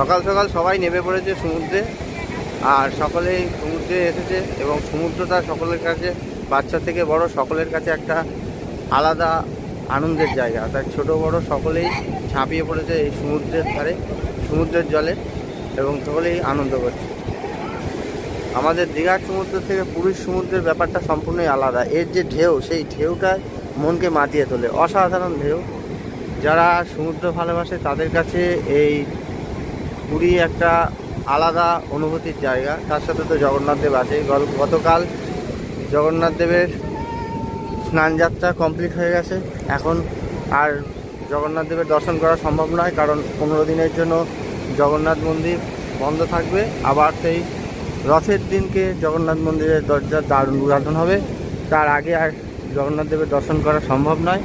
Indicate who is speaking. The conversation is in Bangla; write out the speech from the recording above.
Speaker 1: সকাল সকাল সবাই নেমে পড়েছে সমুদ্রে, আর সকলেই সমুদ্রে এসেছে এবং সমুদ্রটা সকলের কাছে, বাচ্চা থেকে বড় সকলের কাছে একটা আলাদা আনন্দের জায়গা। তাই ছোট বড় সকলেই ঝাঁপিয়ে পড়েছে এই সমুদ্রের ধারে, সমুদ্রের জলে, এবং সকলেই আনন্দ করছে। আমাদের দীঘার সমুদ্র থেকে পুরীর সমুদ্রের ব্যাপারটা সম্পূর্ণই আলাদা। এর যে ঢেউ, সেই ঢেউটা মনকে মাতিয়ে তোলে, অসাধারণ ঢেউ। যারা সমুদ্র ভালোবাসে তাদের কাছে এই পুরী একটা আলাদা অনুভূতির জায়গা। তার সাথে তো জগন্নাথ দেব আছে। গতকাল জগন্নাথ দেবের স্নানযাত্রা কমপ্লিট হয়ে গেছে। এখন আর জগন্নাথ দেবের দর্শন করা সম্ভব নয়, কারণ 15 দিনের জন্য জগন্নাথ মন্দির বন্ধ থাকবে। আবার সেই রথের দিনকে জগন্নাথ মন্দিরের দরজার দ্বার উদ্ঘাটন হবে। তার আগে আর জগন্নাথ দেবের দর্শন করা সম্ভব নয়।